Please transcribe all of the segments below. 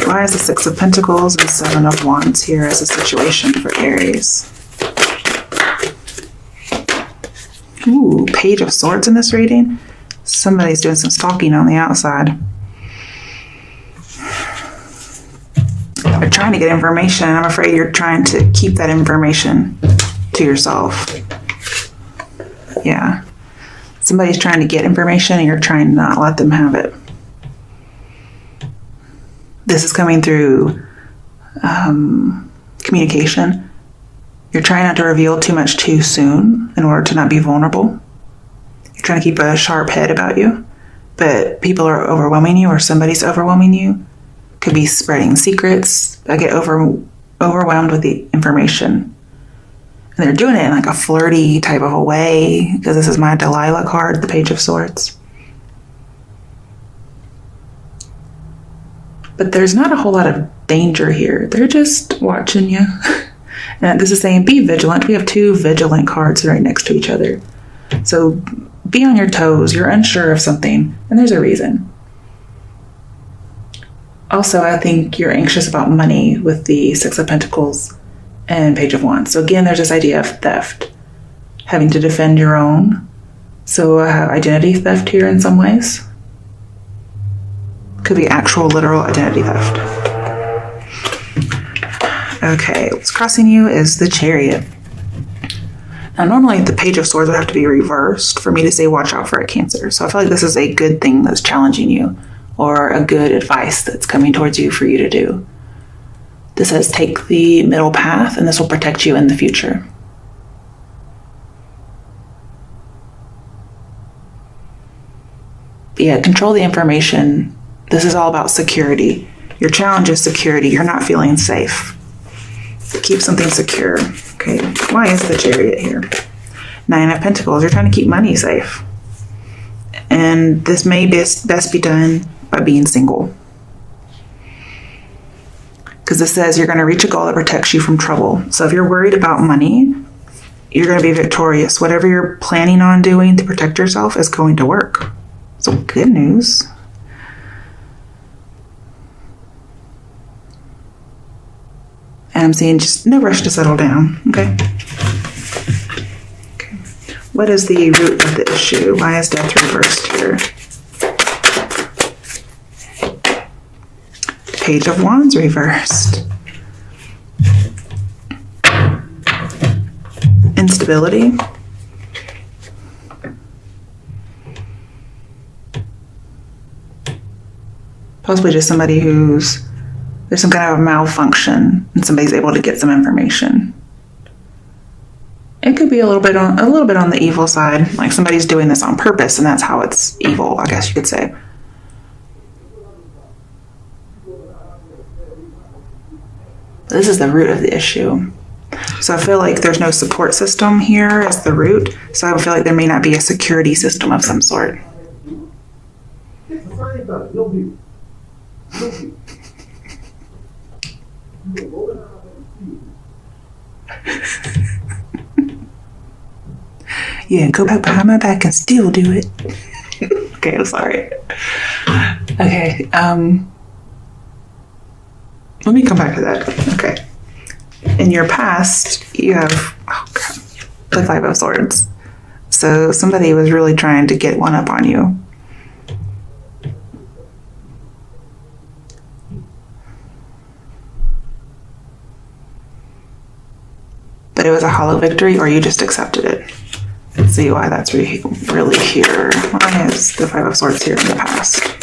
Why is the Six of Pentacles and Seven of Wands here as a situation for Aries? Ooh, Page of Swords in this reading. Somebody's doing some stalking on the outside. They're trying to get information. I'm afraid you're trying to keep that information to yourself. Yeah. Somebody's trying to get information and you're trying to not let them have it. This is coming through communication. You're trying not to reveal too much too soon in order to not be vulnerable. You're trying to keep a sharp head about you, but people are overwhelming you or somebody's overwhelming you. Could be spreading secrets. I get overwhelmed with the information. And they're doing it in like a flirty type of a way, because this is my Delilah card, the Page of Swords. But there's not a whole lot of danger here. They're just watching you. And this is saying be vigilant. We have two vigilant cards right next to each other. So be on your toes. You're unsure of something, and there's a reason. Also, I think you're anxious about money with the Six of Pentacles and Page of Wands. So again, there's this idea of theft, having to defend your own. So identity theft here in some ways. Could be actual, literal identity theft. Okay, what's crossing you is the Chariot. Now, normally the Page of Swords would have to be reversed for me to say watch out for a Cancer. So I feel like this is a good thing that's challenging you, or a good advice that's coming towards you for you to do. This says take the middle path, and this will protect you in the future. But yeah, control the information. This is all about security. Your challenge is security. You're not feeling safe. Keep something secure. Okay, why is the Chariot here? Nine of Pentacles. You're trying to keep money safe. And this may best be done by being single. Because this says you're going to reach a goal that protects you from trouble. So if you're worried about money, you're going to be victorious. Whatever you're planning on doing to protect yourself is going to work. So good news. And I'm seeing just no rush to settle down. Okay. Okay. What is the root of the issue? Why is death reversed here? Page of Wands reversed. Instability. Possibly just somebody who's, there's some kind of a malfunction and somebody's able to get some information. It could be a little bit on the evil side, like somebody's doing this on purpose and that's how it's evil, I guess you could say. This is the root of the issue. So I feel like there's no support system here as the root. So I feel like there may not be a security system of some sort. Yeah, go back behind my back and still do it. Okay, I'm sorry. Okay, let me come back to that. Okay. In your past, you have, the Five of Swords. So somebody was really trying to get one up on you. But it was a hollow victory, or you just accepted it. Let's see why that's really here. Why is the Five of Swords here in the past?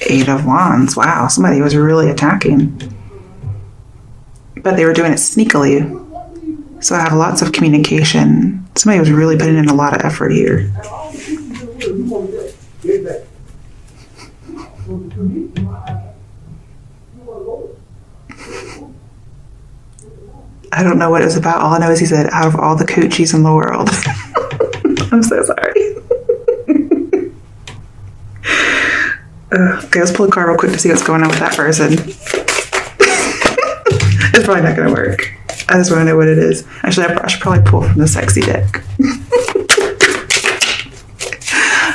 Eight of Wands. Wow, somebody was really attacking. But they were doing it sneakily. So I have lots of communication. Somebody was really putting in a lot of effort here. I don't know what it was about. All I know is he said, out of all the coochies in the world. I'm so sorry. Okay, let's pull a card real quick to see what's going on with that person. It's probably not going to work. I just want to know what it is. Actually, I should probably pull from the sexy deck.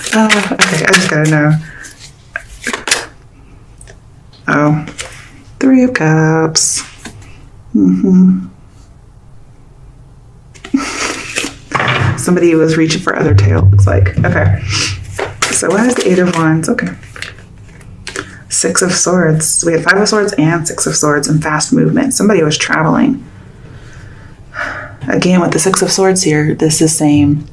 Okay, I just gotta know. Oh, 3 of Cups. Somebody was reaching for other tail, looks like. Okay. So what is the 8 of Wands? Okay. 6 of Swords. We had 5 of Swords and 6 of Swords and fast movement. Somebody was traveling. Again, with the 6 of Swords here, this is saying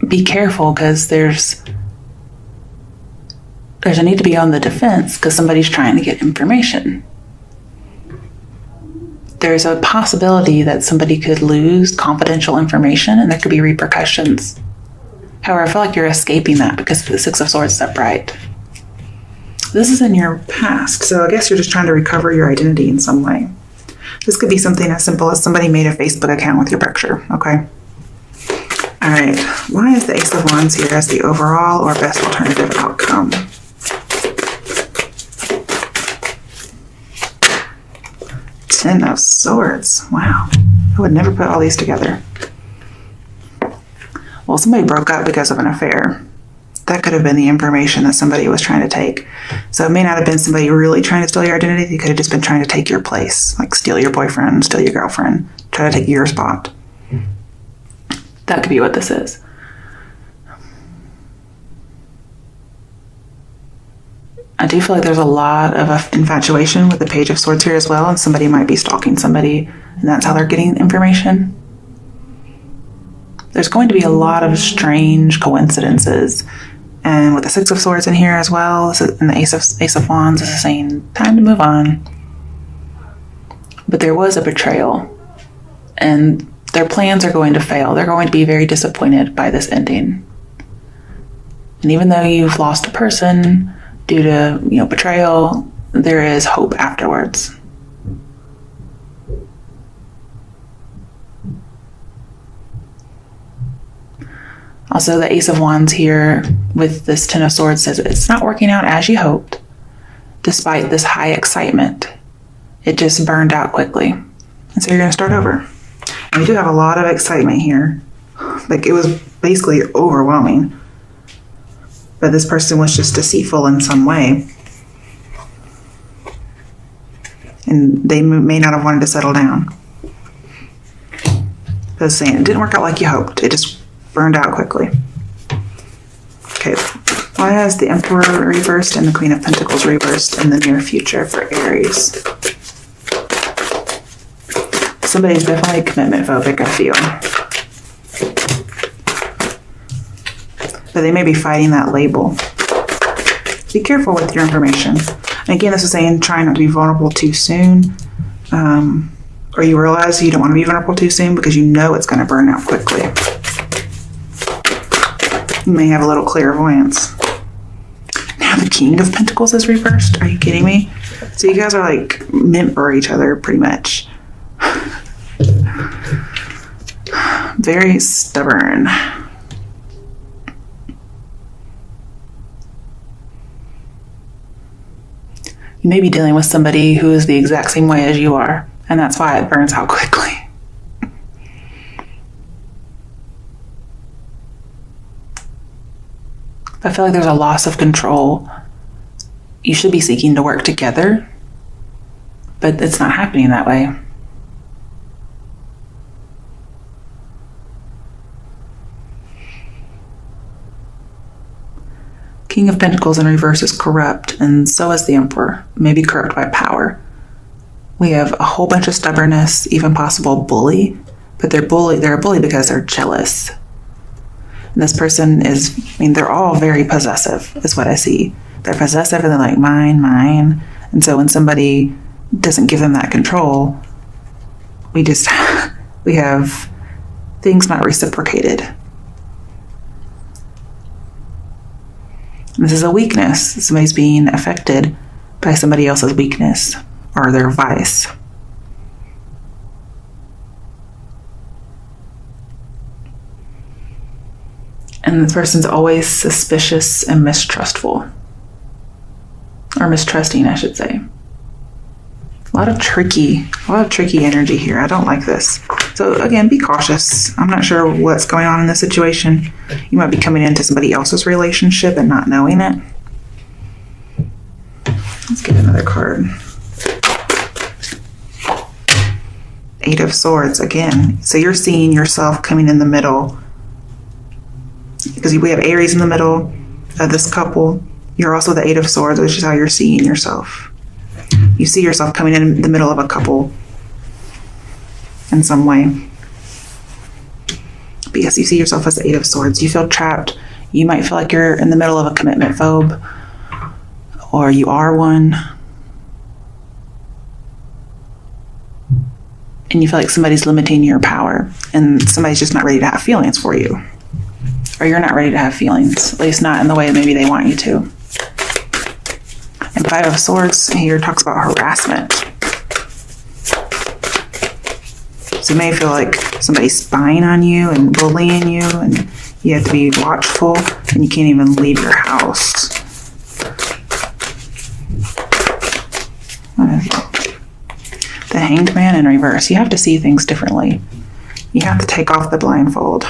be careful, because there's a need to be on the defense because somebody's trying to get information. There's a possibility that somebody could lose confidential information and there could be repercussions. However, I feel like you're escaping that because the 6 of Swords is upright. This is in your past, so I guess you're just trying to recover your identity in some way. This could be something as simple as somebody made a Facebook account with your picture, okay? All right, why is the Ace of Wands here as the overall or best alternative outcome? 10 of Swords. Wow. I would never put all these together. Well, somebody broke up because of an affair. That could have been the information that somebody was trying to take. So it may not have been somebody really trying to steal your identity. They could have just been trying to take your place, like steal your boyfriend, steal your girlfriend, try to take your spot. That could be what this is. I do feel like there's a lot of infatuation with the Page of Swords here as well, and somebody might be stalking somebody, and that's how they're getting information. There's going to be a lot of strange coincidences, and with the 6 of Swords in here as well, and the Ace of Wands is saying time to move on. But there was a betrayal, and their plans are going to fail. They're going to be very disappointed by this ending. And even though you've lost a person due to, betrayal, there is hope afterwards. Also, the Ace of Wands here with this 10 of Swords says it's not working out as you hoped. Despite this high excitement, it just burned out quickly. And so you're going to start over. And we do have a lot of excitement here. Like, it was basically overwhelming. But this person was just deceitful in some way. And they may not have wanted to settle down. But it's saying it didn't work out like you hoped. It just burned out quickly. Okay. Why has the Emperor reversed and the Queen of Pentacles reversed in the near future for Aries? Somebody's definitely commitment phobic, I feel. But they may be fighting that label. Be careful with your information. And again, this is saying try not to be vulnerable too soon. Or you realize you don't want to be vulnerable too soon because you know it's going to burn out quickly. You may have a little clairvoyance. Now the King of Pentacles is reversed. Are you kidding me? So you guys are like meant for each other pretty much. Very stubborn. You may be dealing with somebody who is the exact same way as you are, and that's why it burns out quickly. I feel like there's a loss of control. You should be seeking to work together, but it's not happening that way. King of Pentacles in reverse is corrupt, and so is the Emperor, maybe corrupt by power. We have a whole bunch of stubbornness, even possible bully, but they're a bully because they're jealous. And this person is, they're all very possessive, is what I see. They're possessive and they're like, mine, mine. And so when somebody doesn't give them that control, we have things not reciprocated. This is a weakness. Somebody's being affected by somebody else's weakness or their vice. And this person's always suspicious and mistrustful. Or mistrusting, I should say. A lot of tricky energy here. I don't like this. So again, be cautious. I'm not sure what's going on in this situation. You might be coming into somebody else's relationship and not knowing it. Let's get another card. Eight of Swords again. So you're seeing yourself coming in the middle. Because we have Aries in the middle of this couple. You're also the Eight of Swords, which is how you're seeing yourself. You see yourself coming in the middle of a couple in some way. But yes, you see yourself as the Eight of Swords. You feel trapped. You might feel like you're in the middle of a commitment phobe, or you are one. And you feel like somebody's limiting your power, and somebody's just not ready to have feelings for you. Or you're not ready to have feelings, at least not in the way maybe they want you to. And Five of Swords here talks about harassment. So you may feel like somebody's spying on you and bullying you, and you have to be watchful, and you can't even leave your house. What is it? The Hanged Man in reverse. You have to see things differently. You have to take off the blindfold.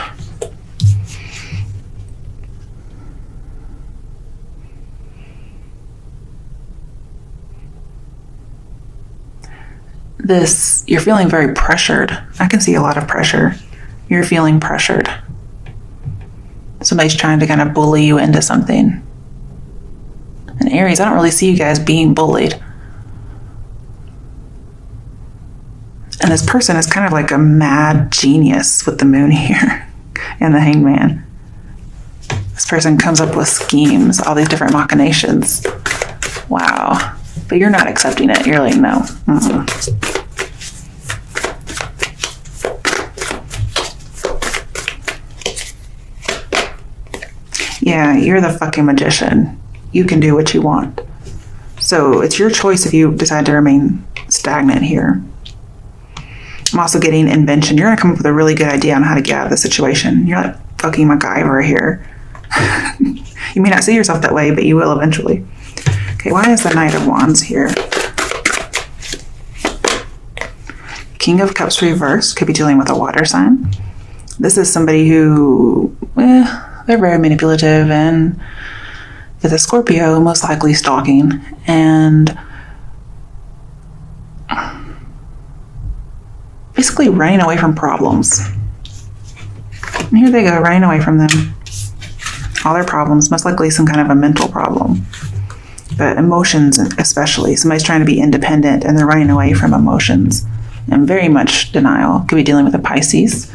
You're feeling very pressured. I can see a lot of pressure. You're feeling pressured. Somebody's trying to kind of bully you into something. And Aries, I don't really see you guys being bullied. And this person is kind of like a mad genius with the moon here and the Hanged Man. This person comes up with schemes, all these different machinations. Wow. But you're not accepting it. You're like, no. Yeah, you're the fucking magician. You can do what you want. So it's your choice if you decide to remain stagnant here. I'm also getting invention. You're going to come up with a really good idea on how to get out of the situation. You're like fucking MacGyver here. You may not see yourself that way, but you will eventually. Okay, why is the Knight of Wands here? King of Cups reversed. Could be dealing with a water sign. This is somebody who, they're very manipulative, and with a Scorpio, most likely stalking, and basically running away from problems. And here they go, running away from them. All their problems, most likely some kind of a mental problem. But emotions especially. Somebody's trying to be independent and they're running away from emotions. And very much denial. Could be dealing with a Pisces.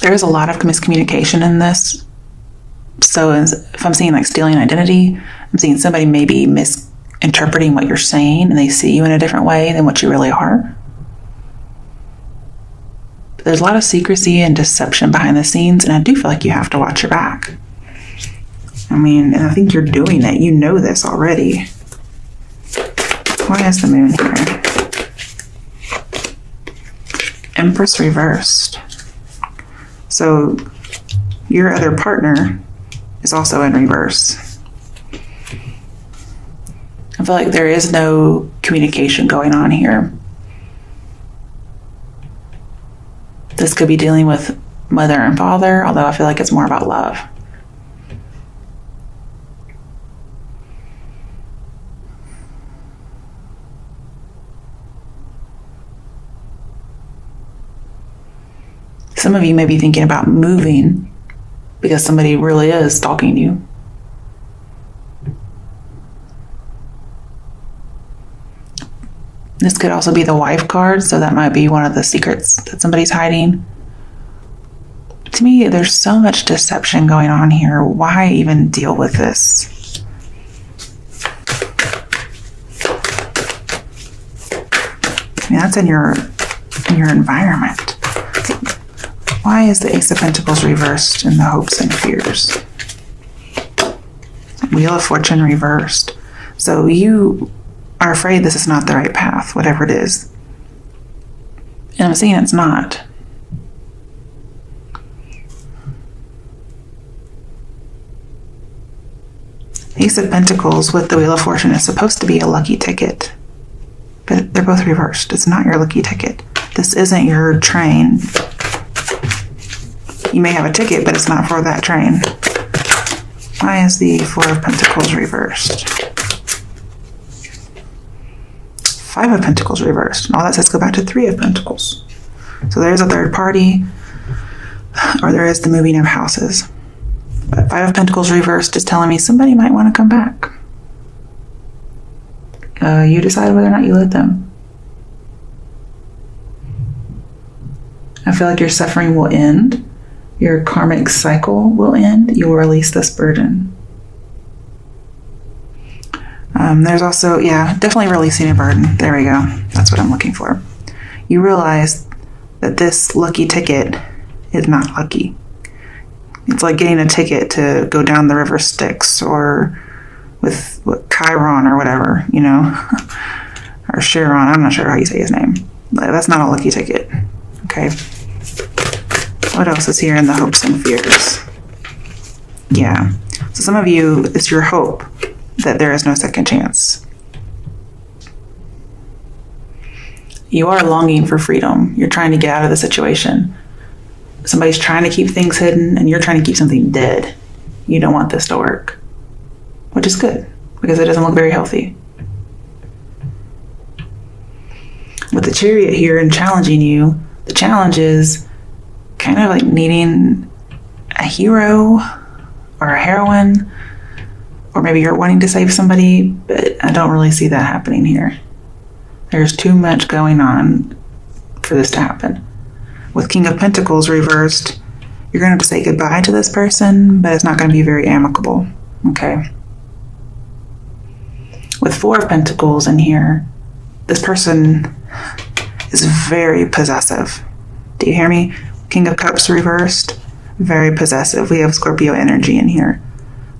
There is a lot of miscommunication in this. So if I'm seeing like stealing identity, I'm seeing somebody maybe misinterpreting what you're saying and they see you in a different way than what you really are. But there's a lot of secrecy and deception behind the scenes, and I do feel like you have to watch your back. I mean, and I think you're doing it. You know this already. Why is the moon here? Empress reversed. So your other partner is also in reverse. I feel like there is no communication going on here. This could be dealing with mother and father, although I feel like it's more about love. Some of you may be thinking about moving because somebody really is stalking you. This could also be the wife card, so that might be one of the secrets that somebody's hiding. To me, there's so much deception going on here. Why even deal with this? I mean, that's in your environment. Why is the Ace of Pentacles reversed in the hopes and fears? Wheel of Fortune reversed. So you are afraid this is not the right path, whatever it is. And I'm seeing it's not. Ace of Pentacles with the Wheel of Fortune is supposed to be a lucky ticket, but they're both reversed. It's not your lucky ticket. This isn't your train. You may have a ticket, but it's not for that train. Why is the Four of Pentacles reversed? Five of Pentacles reversed. And all that says go back to Three of Pentacles. So there's a third party, or there is the moving of houses. But Five of Pentacles reversed is telling me somebody might want to come back. You decide whether or not you let them. I feel like your suffering will end. Your karmic cycle will end. You will release this burden. There's also, yeah, definitely releasing a burden. There we go. That's what I'm looking for. You realize that this lucky ticket is not lucky. It's like getting a ticket to go down the river Styx, or with Chiron or whatever, you know, or Chiron. I'm not sure how you say his name. But that's not a lucky ticket. Okay. What else is here in the hopes and fears? Yeah. So some of you, it's your hope that there is no second chance. You are longing for freedom. You're trying to get out of the situation. Somebody's trying to keep things hidden, and you're trying to keep something dead. You don't want this to work, which is good because it doesn't look very healthy. With the Chariot here and challenging you, the challenge is kind of like needing a hero or a heroine, or maybe you're wanting to save somebody, but I don't really see that happening here. There's too much going on for this to happen. With King of Pentacles reversed, you're going to have to say goodbye to this person, but it's not going to be very amicable. Okay. With Four of Pentacles in here, this person is very possessive. Do you hear me? King of Cups reversed, very possessive. We have Scorpio energy in here.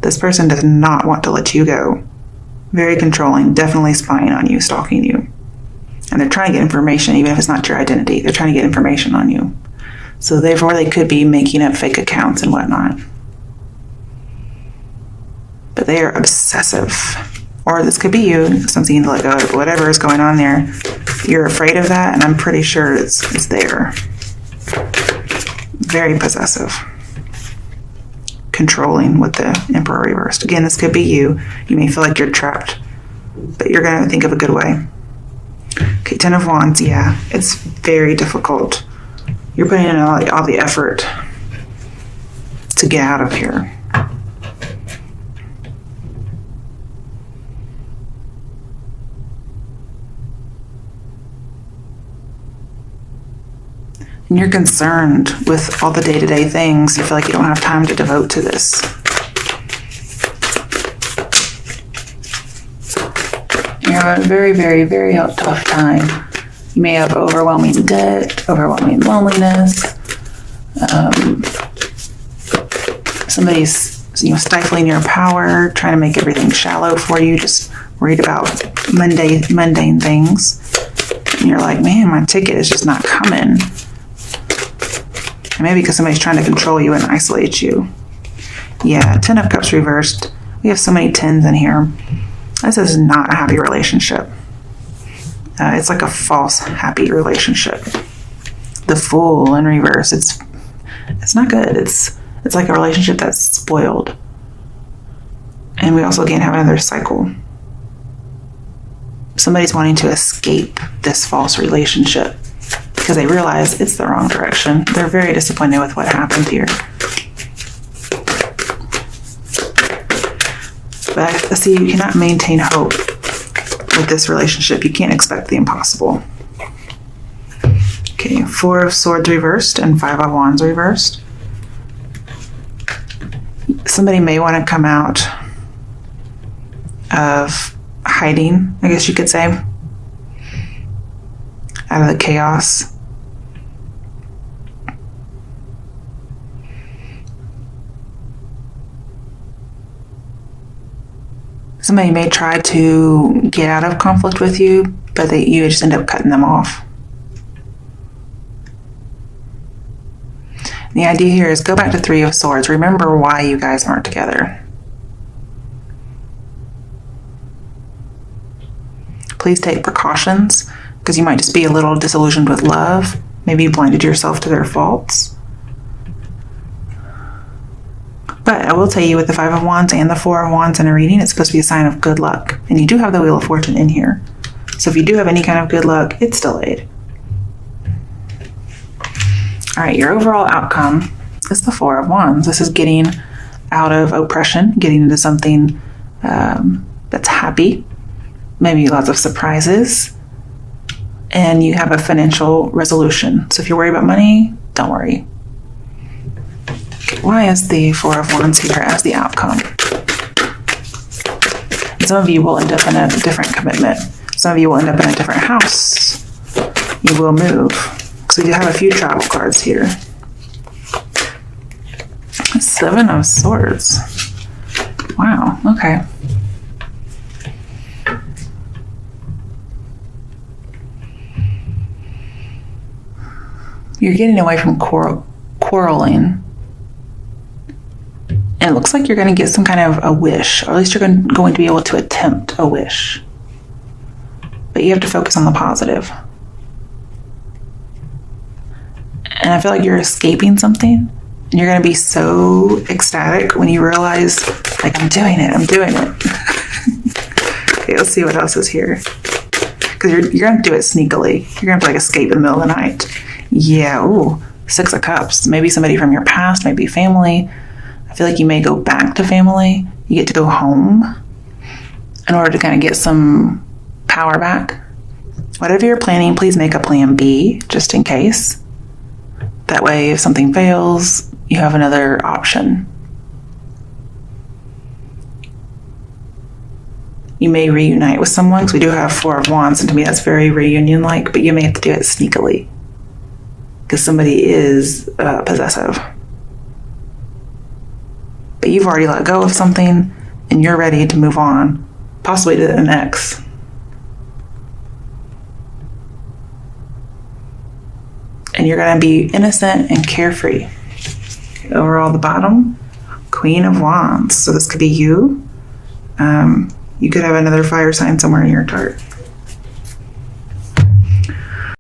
This person does not want to let you go. Very controlling, definitely spying on you, stalking you. And they're trying to get information, even if it's not your identity. They're trying to get information on you. So therefore, they could be making up fake accounts and whatnot. But they are obsessive. Or this could be you, something like whatever is going on there. You're afraid of that, and I'm pretty sure it's there. Very possessive. Controlling with the Emperor reversed. Again, this could be you. You may feel like you're trapped, but you're going to think of a good way. Okay, Ten of Wands, yeah, it's very difficult. You're putting in all the effort to get out of here. And you're concerned with all the day-to-day things. You feel like you don't have time to devote to this. You have a very, very, very tough time. You may have overwhelming debt, overwhelming loneliness. Somebody's stifling your power, trying to make everything shallow for you, just worried about mundane things. And you're like, man, my ticket is just not coming. And maybe because somebody's trying to control you and isolate you. Yeah, Ten of Cups reversed. We have so many tens in here. This is not a happy relationship. It's like a false happy relationship. The Fool in reverse. It's not good. It's like a relationship that's spoiled. And we also again have another cycle. Somebody's wanting to escape this false relationship because they realize it's the wrong direction. They're very disappointed with what happened here. But I see you cannot maintain hope with this relationship. You can't expect the impossible. Okay, Four of Swords reversed and Five of Wands reversed. Somebody may want to come out of hiding, I guess you could say, out of the chaos. Somebody may try to get out of conflict with you, but you just end up cutting them off. The idea here is go back to Three of Swords. Remember why you guys aren't together. please take precautions because you might just be a little disillusioned with love. Maybe you blinded yourself to their faults. But I will tell you, with the Five of Wands and the Four of Wands in a reading, it's supposed to be a sign of good luck. And you do have the Wheel of Fortune in here. So if you do have any kind of good luck, it's delayed. All right, your overall outcome is the Four of Wands. This is getting out of oppression, getting into something that's happy, maybe lots of surprises, and you have a financial resolution. So if you're worried about money, don't worry. Why is the Four of Wands here as the outcome? Some of you will end up in a different commitment. Some of you will end up in a different house. You will move. So we do have a few travel cards here. Seven of Swords. Wow, okay. You're getting away from quarreling. And it looks like you're going to get some kind of a wish, or at least you're going to be able to attempt a wish. But you have to focus on the positive. And I feel like you're escaping something, and you're going to be so ecstatic when you realize, like, I'm doing it. Okay, let's see what else is here. Because you're going to do it sneakily. You're going to like escape in the middle of the night. Yeah, ooh, Six of Cups. Maybe somebody from your past, maybe family. I feel like you may go back to family. You get to go home in order to kind of get some power back. Whatever you're planning, please make a plan B just in case. That way, if something fails, you have another option. You may reunite with someone, because we do have Four of Wands, and to me that's very reunion-like, but you may have to do it sneakily because somebody is possessive. But you've already let go of something and you're ready to move on, possibly to the next. And you're going to be innocent and carefree. Okay, overall, the bottom, Queen of Wands. So this could be you. You could have another fire sign somewhere in your chart.